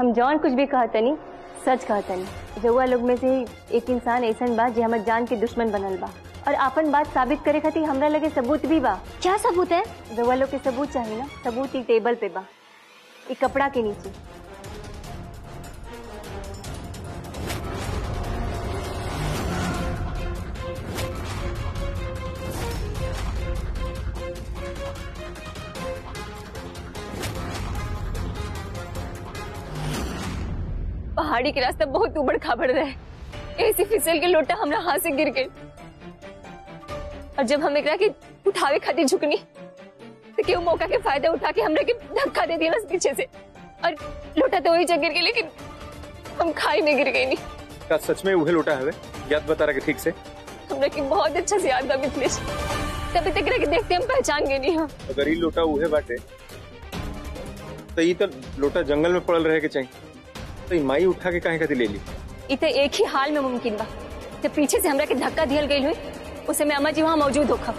हम जौन कुछ भी कहतनी सच कहतनी। रउआ लोग में से एक इंसान ऐसन बा जे हमर जान के दुश्मन बनल बा और अपन बात साबित करे खातिर हमरा लगे सबूत भी बा। क्या सबूत है? रउआ लोग के सबूत चाहिए ना? सबूत ई टेबल पे बा, ई कपड़ा के नीचे। पहाड़ी के रास्ता बहुत उबड़ खाबड़ रहे, ऐसी फिसल के लोटा हमरा हाथ से गिर गई और जब हम एकरा के उठावे खातिर झुकनी तो केहू मौका के फायदा उठा के हमरा के धक्का दे दिया पीछे से और लोटा तो वही जगह गिर गई, लेकिन हम खाई में गिर गई। नहीं क्या सच में उहे लोटा है? याद बता रहा ठीक से? हमरा के बहुत अच्छा से याद बा मिथिलेश, तभी तक के देखते हम पहचान गए नहीं। अगर ये लोटा उहे बाटे तो ये तो लोटा जंगल में पड़ल रहे के चाहिए, तो ये माई उठा के काहे खातिर ले ली? इते एक ही हाल में मुमकिन बा, जब पीछे से हमरा के धक्का दियल गई हुई उस समय अम्मा जी वहाँ मौजूद होखा।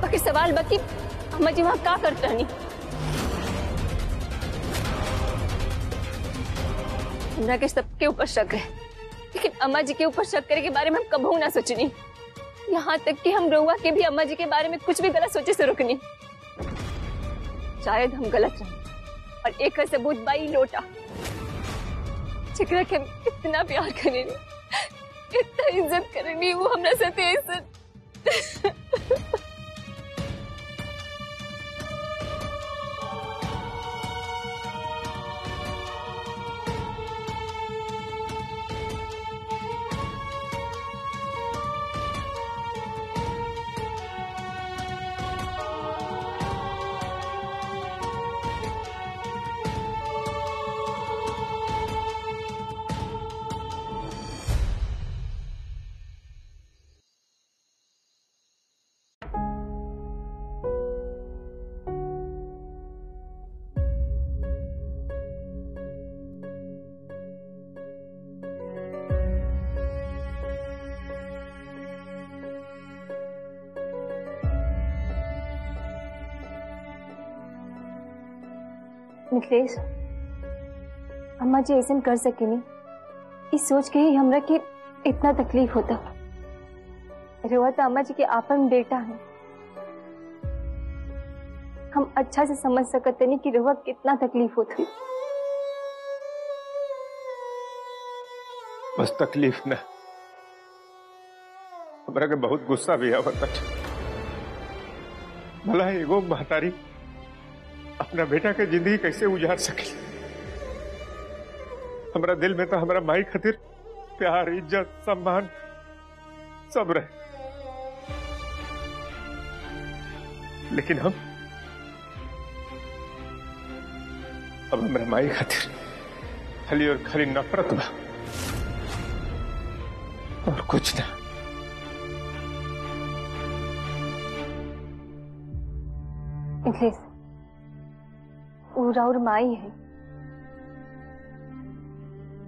बाकी सवाल बाकी अम्मा जी वहाँ का करत रहनी? हमरा के सबके ऊपर शक है, लेकिन अम्मा जी के ऊपर शक करे के बारे में हम कबहू ना सोचनी। यहाँ तक कि हम रउआ के भी अम्मा जी के बारे में कुछ भी गलत सोचे से रुकनी। शायद हम गलत रहे और एक सबूत बाई लोटा जेकरा के हम इतना प्यार करेनी, इतना इज्जत करेनी, वो हमरा साथे ऐसा। मिथिलेश, अम्मा जी ऐसा कर सके नहीं, इस सोच के ही हमरा के इतना तकलीफ होता। रउआ तो अम्मा जी के आपन बेटा है, हम अच्छा से समझ सकते नहीं कि रउआ कितना तकलीफ होती। बस तकलीफ न, हमरा के बहुत गुस्सा भी आवता। भला एगो महतारी अपना बेटा के जिंदगी कैसे उजाड़ सके? हमरा दिल में तो हमरा माई खातिर प्यार, इज्जत, सम्मान सब रहे, लेकिन अब हमरा माई खातिर खाली और खाली नफरत बा और कुछ ना। मिथिलेश, वो राउर माई है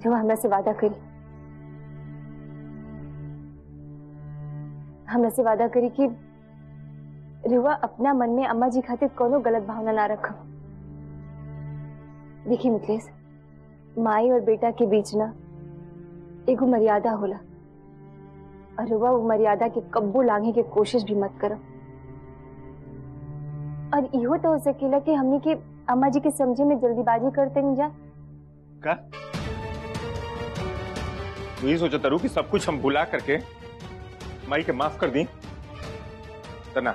जो हमरा से वादा करी, हमरा से वादा करी कि रुआ अपना मन में अम्मा जी खातिर कोनो गलत भावना ना रखा। देखिए मिथिलेश, माई और बेटा के बीच ना एगो मर्यादा होला और रुआ वो मर्यादा के कब्बू लांघे के कोशिश भी मत करो। और इहो तो हो सकेला कि हमनी के अम्मा जी के समझे में जल्दीबाजी करते नहीं जा का? तू ये सोचा तारू कि सब कुछ हम भुला करके माई के माफ कर दी? तना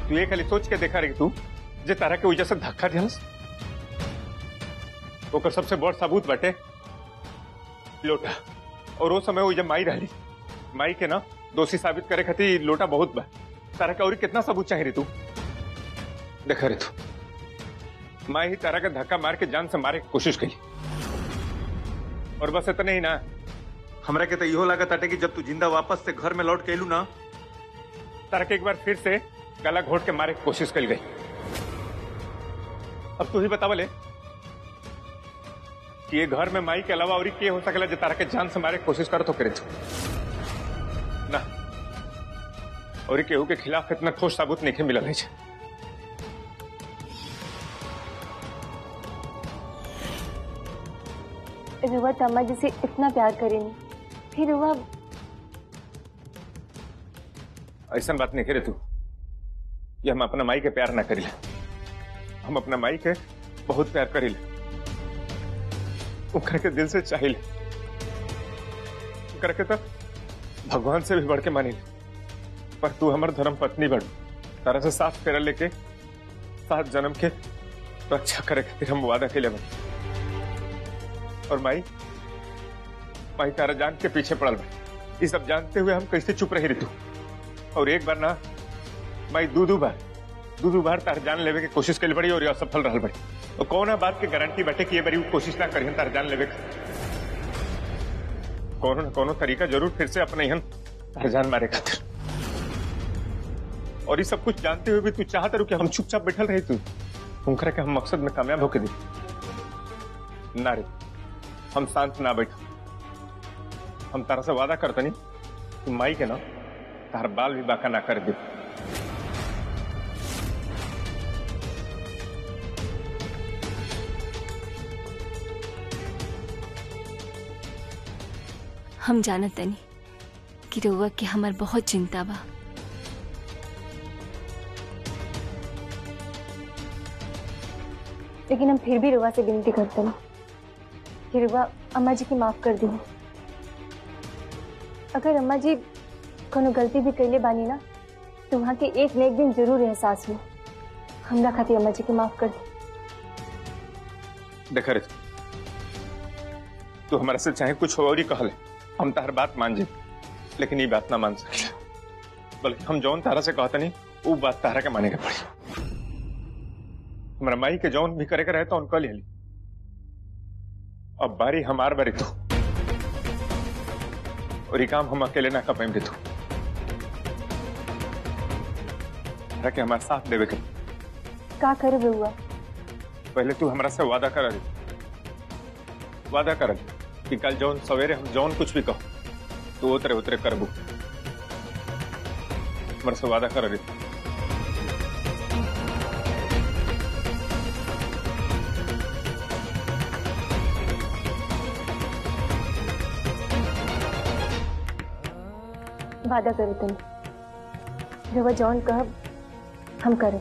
तू ये खाली सोच के देखा रही तू जे तारा के वजह से धक्का दिलस, ओकर सबसे बड़ सबूत बाटे लोटा। और वो समय वो जब माई रही, माई के ना दोषी साबित करे खातिर लोटा बहुत बा। तारा के और कितना सबूत चाहिए रे तू? देखा रे तू, माई ही तारा का धक्का मार के जान से मारे की कोशिश की। और बस इतना ही ना, हमरा के तो इहो लागत आटे कि जब तू जिंदा वापस से घर में लौट के एलू ना, तारा के एक बार फिर से गला घोट के मारे की कोशिश कर गई। अब तू ही बतावले कि ये घर में माई के अलावा और के हो सकेला जो तारा के जान से मारे की कोशिश कर तो करे ना। और केहू के खिलाफ इतना ठोस सबूत नहीं मिलल है। रुआ तो अम्मा जी से इतना प्यार करेनी, फिर रुआ ऐसा बात नहीं करे तू। ये हम अपना माई के प्यार ना करिले, हम अपना माई के बहुत प्यार करिले, उनकर के दिल से चाहिए, उनकर के तो भगवान से भी बढ़ के मानी। पर तू हमार धर्म पत्नी बढ़, तारा से साथ फेरा लेके 7 जन्म के रक्षा करे खातिर हम वादा के लिए बन। और माई तारा जान के पीछे पड़ल बा, ये सब जानते हुए हम कैसे चुप रही तू। और एक बार ना माई दू बार तार जान लेवे के कोशिश कर बड़ी और ये असफल रहल बड़ी। तो कौन बात के गारंटी बटे कि ये बारी कोशिश ना करिहन तार जान लेवे के। कोनो न कोनो तरीका जरूर फिर से अपने हन तार जान मारे खातिर। और ये सब कुछ जानते हुए भी तू चाहता रहो कि हम चुपचाप बैठल रहे। तू उनकर के हम मकसद में कामयाब होके दी ना रे, हम शांत ना बैठ। हम तारा से वादा करते नहीं कि माई के ना तार बाल भी बाका ना कर दे। हम जानत नहीं कि रउआ के हमार बहुत चिंता बा। लेकिन हम फिर भी रुआ से विनती करते हैं कि रुआ अम्मा जी की माफ कर दी। अगर अम्मा जी कोनो गलती भी कैले बानी ना तो वहाँ के एक न एक दिन जरूर एहसास हो। हमरा खातिर अम्मा जी की माफ कर दी। देख रे, तू हमारा से चाहे कुछ और ही कहले, हम तार बात मान जाए, लेकिन ये बात ना मान सकते। बल्कि हम जौन तारा से कहते नहीं वो बात तारा के माने के पड़ी। हमारा माई के जौन भी करे के रहे तो उनका ले ली। अब बारी हमार बारी तू, और ये काम हम अकेले ना कर पाएंगे। तू के हमारे साथ देवे के का करे हुआ। पहले तू हमारा से वादा कर कि कल जौन सवेरे हम जौन कुछ भी कहो तो उतरे उतरे करबू। हमारे से वादा कर रही। वादा करो तुम, रुआ जौन कहब हम करें।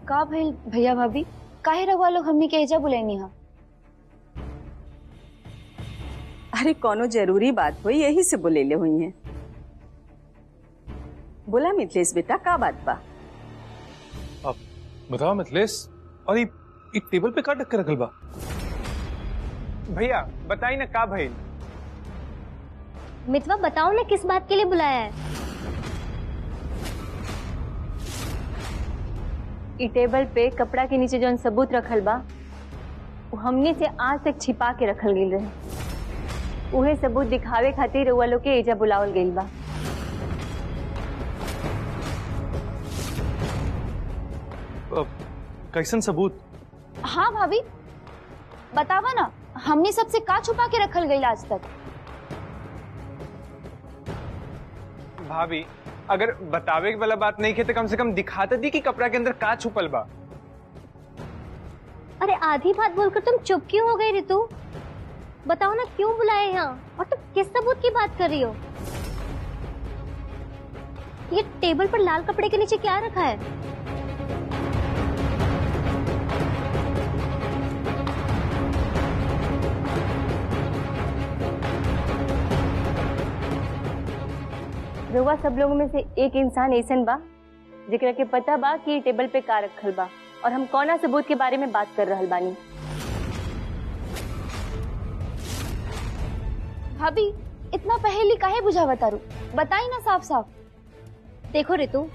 का भइल भैया भाभी, काहे रहुआ लोग हमनी के एजा बुलेनी हा? अरे कोनो जरूरी बात हुई यही से बुलेले हुई हैं। बोला मिथिलेश बेटा, का बात बा? अब बताओ मिथिलेश, और ये टेबल पे का ढक के रखल बा? भैया बताई ना का भइल। मितवा बताओ ना किस बात के लिए बुलाया है? ई टेबल पे कपड़ा के नीचे जौन सबूत रखल बा वो हमने से आज तक छिपा के रखल गई रहे। उहे सबूत दिखावे खातिर रउआ लोग के एजा बुलावल गइल बा। कैसन सबूत? हाँ भाभी बतावा ना, हमने सबसे का छुपा के रखल गई आज तक? भाभी अगर बतावे के वाला बात नहीं खे तो कम से कम दिखाता दी कि कपड़ा के अंदर का छुपल बा। अरे आधी बात बोलकर तुम चुप क्यों हो गई रितु? बताओ ना क्यों बुलाए यहाँ, और तुम किस सबूत की बात कर रही हो? ये टेबल पर लाल कपड़े के नीचे क्या रखा है? रउआ सब लोगों में से एक इंसान ऐसन बा जेकरा के पता बा कि टेबल पे का रखल बा और हम कौना सबूत के बारे में बात कर रहल बानी। भाभी इतना पहेली काहे बुझावा तारू? बताई ना साफ साफ। देखो रितु,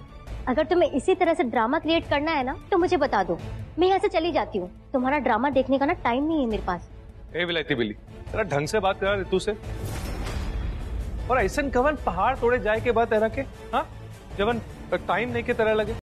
अगर तुम्हें इसी तरह से ड्रामा क्रिएट करना है ना तो मुझे बता दो, मैं यहाँ से चली जाती हूँ। तुम्हारा ड्रामा देखने का ना टाइम नहीं है मेरे पास। ए विलायती बिल्ली, तेरा ढंग से बात करा ऋतु से। और ऐसा कवन पहाड़ तोड़े जाए के बाद तेरा के, हाँ जवन टाइम नहीं के तरह लगे।